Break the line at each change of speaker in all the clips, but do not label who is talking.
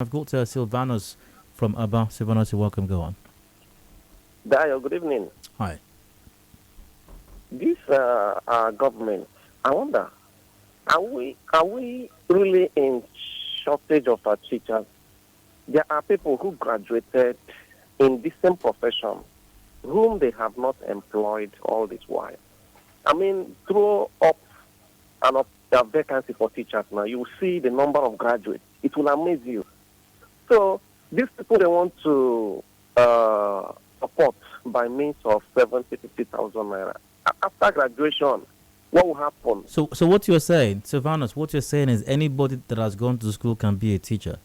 I've got Silvanus from Abba. Silvanus, you're welcome. Go on.
Dayo, good evening.
Hi.
This our government, I wonder, are we really in shortage of our teachers? There are people who graduated in the same profession whom they have not employed all this while. I mean, throw up a vacancy for teachers now. You will see the number of graduates. It will amaze you. So these people they want to support by means of 50,000 naira. After graduation, what will happen?
So what you're saying, Silvanus, what you're saying is anybody that has gone to school can be a teacher.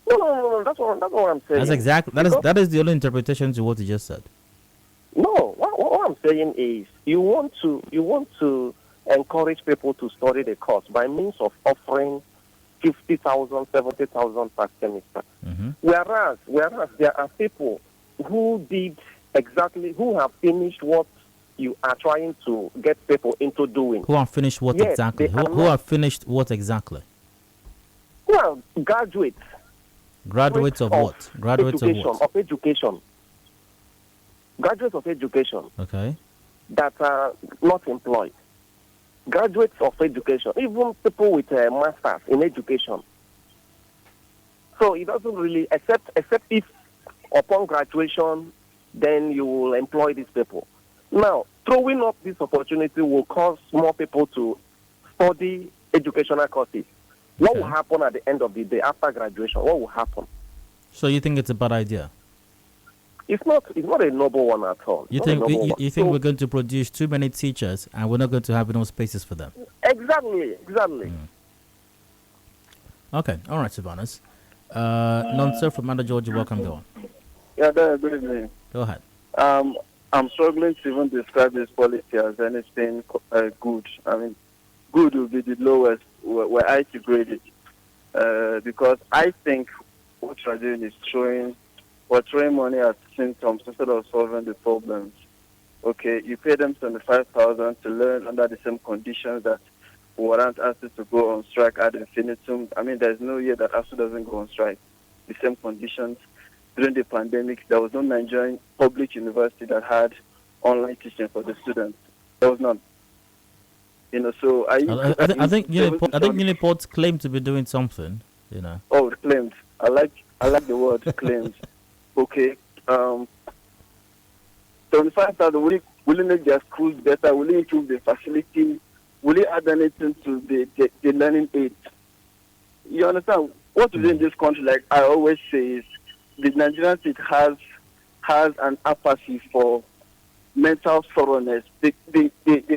No. That's what I'm saying.
That's exactly that is the only interpretation to what you just said.
No, what I'm saying is you want to encourage people to study the course by means of offering 50,000, 70,000 per semester.
Mm-hmm.
Whereas there are people who have finished what you are trying to get people into doing.
Who have finished what
Yes,
exactly? Who have finished what exactly?
Well, graduates.
Graduates of what? Graduates of what?
Of education. Graduates of education.
Okay.
That are not employed. Graduates of education, even people with a master's in education. So it doesn't really, except if upon graduation, then you will employ these people. Now, throwing up this opportunity will cause more people to study educational courses. What will happen at the end of the day after graduation? What will happen?
So you think it's a bad idea?
It's not a noble one at all.
You think we're going to produce too many teachers and we're not going to have enough spaces for them?
Exactly.
Okay, all right, Silvanus. Nonsense from Manda George, welcome. Go on.
Yeah, good evening.
Go ahead.
I'm struggling to even describe this policy as anything good. I mean, good will be the lowest where I to grade it. Because I think what we're doing is we're throwing money at symptoms instead of solving the problems. Okay, you pay them 25,000 to learn under the same conditions that warrant ASU to go on strike ad infinitum. I mean, there's no year that ASU doesn't go on strike. The same conditions. During the pandemic, there was no Nigerian public university that had online teaching for the students. There was none. So I
think Uniports claim to be doing something.
Oh, claimed. I like the word claimed. Okay. 75,000. Will it make their schools better? Will it improve the facility? Will it add anything to the learning aid? You understand? What we do in this country, like I always say, is the Nigerian state has an apathy for mental thoroughness. They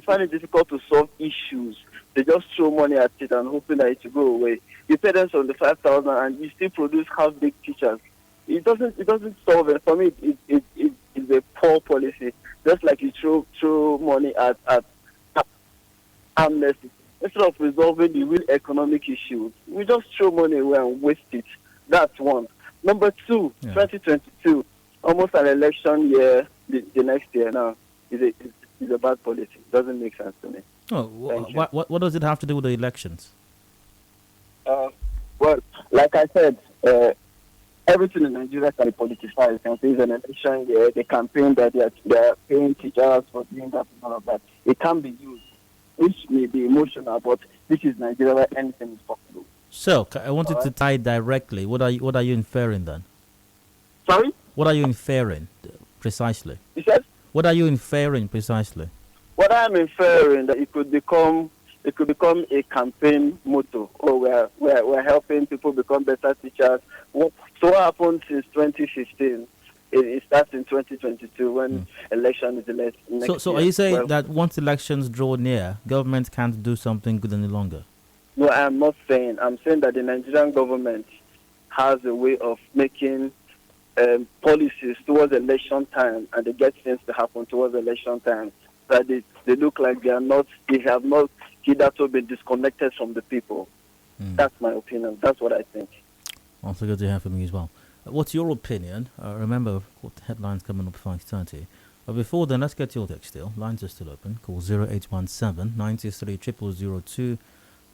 find it difficult to solve issues. They just throw money at it and hoping that it will go away. You pay them 75,000 and you still produce half-baked teachers. It doesn't solve it. For me, it's a poor policy. Just like you throw money at amnesty. Instead of resolving the real economic issues, we just throw money away and waste it. That's one. Number two, 2022, almost an election year, the next year now, is a bad policy. It doesn't make sense to me.
Oh, what does it have to do with the elections?
Well, like I said, everything in Nigeria can be politicized. And say it's an election year, the campaign that they are paying teachers for doing that and all of that. It can be used, which may be emotional, but this is Nigeria where anything is possible.
So, I wanted to tie directly. What are you inferring then?
Sorry?
What are you inferring precisely?
You said?
What are you inferring precisely?
What I'm inferring that it could become a campaign motto. Oh, we're helping people become better teachers. So what happened since 2015? It starts in 2022 when election is the next year.
So are you saying that once elections draw near, government can't do something good any longer?
No, I'm not saying. I'm saying that the Nigerian government has a way of making policies towards election time, and they get things to happen towards election time that they look like they have not hitherto been disconnected from the people. That's my opinion. That's what I think.
Also good to hear from you as well. What's your opinion? Remember, what headlines coming up 5:30. But before then, let's get your text still. Lines are still open. Call 0817 93 0002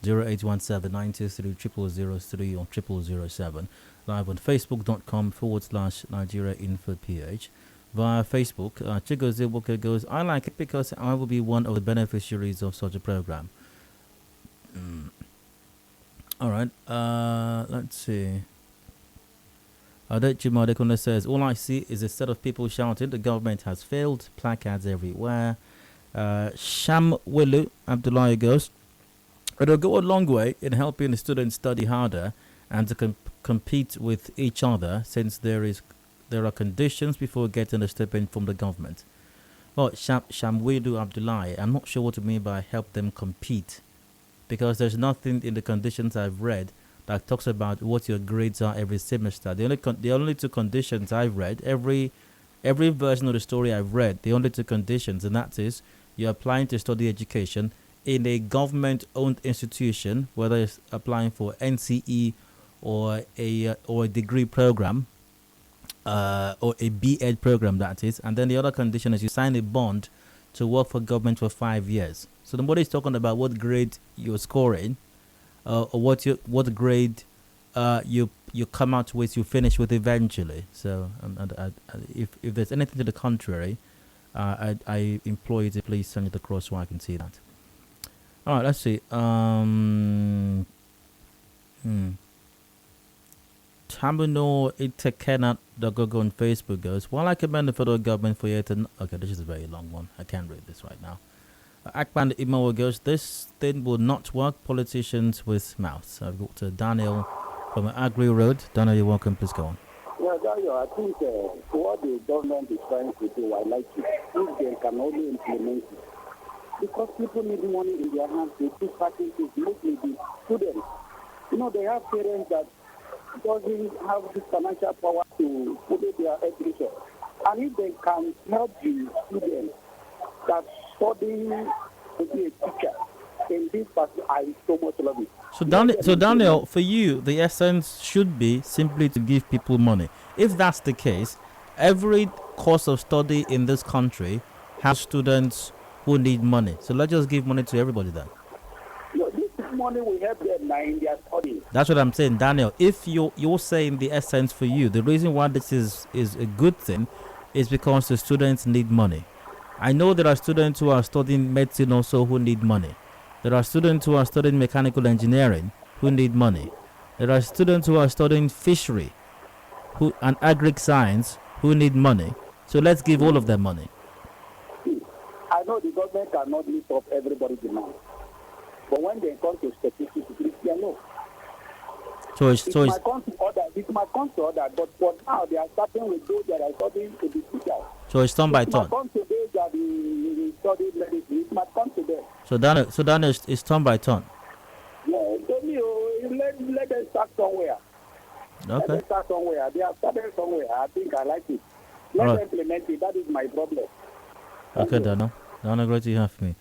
0817-923-0003 or 0007. Live on facebook.com/Nigeria Info PH. Via Facebook, Chigozie Walker goes, I like it because I will be one of the beneficiaries of such a program. All right, let's see. Adechi Madekona says, all I see is a set of people shouting, the government has failed, placards everywhere. Shamwelu Abdullah goes, it'll go a long way in helping the students study harder and to compete with each other, since there are conditions before getting a stipend from the government. Well, Shamwelu Abdullah, I'm not sure what you mean by help them compete, because there's nothing in the conditions I've read that talks about what your grades are every semester. The only two conditions I've read, every version of the story I've read, the only two conditions, and that is you're applying to study education in a government-owned institution, whether it's applying for NCE or a degree program, or a B.Ed program, that is. And then the other condition is you sign a bond to work for government for 5 years. So nobody's talking about what grade you're scoring, or what grade you come out with, you finish with eventually. So if there's anything to the contrary, I implore you to please send it across so I can see that. All right, let's see. Tamuno Itekena Dogogo on Facebook goes, while I commend the federal government for yet okay, this is a very long one. I can't read this right now. Akpan Imawa goes, this thing will not work. Politicians with mouths. I've got Daniel from Agri Road. Daniel, you're welcome. Please go on.
Yeah, Dayo, I think what the government is trying to do, I like it. If they can only implement it. Because people need money in their hands to do certain things, mostly the students. They have parents that doesn't have the financial power to put their education. And if they can help the students that studying to be a teacher in this part, I so much love it.
So Daniel, for you, the essence should be simply to give people money. If that's the case, every course of study in this country has students who need money. So let's just give money to everybody then.
This money will help them now in their studies.
That's what I'm saying, Daniel. If you're saying the essence for you, the reason why this is a good thing is because the students need money. I know there are students who are studying medicine also who need money. There are students who are studying mechanical engineering who need money. There are students who are studying fishery and agric science who need money. So let's give all of them money.
I know the government cannot meet up everybody's demand. But when they come to statistics, they know. It might come to order, but for now they are starting with those that are studying to be teachers.
So it's turn by turn.
It might come to those that study medicine. It might come to them.
So Daniel, it's turn by turn.
Yeah, let them start somewhere.
Okay.
Let them start somewhere. They are started somewhere. I think I like it. Let them implement it. That is my problem.
Okay, Daniel. Daniel, great to have me.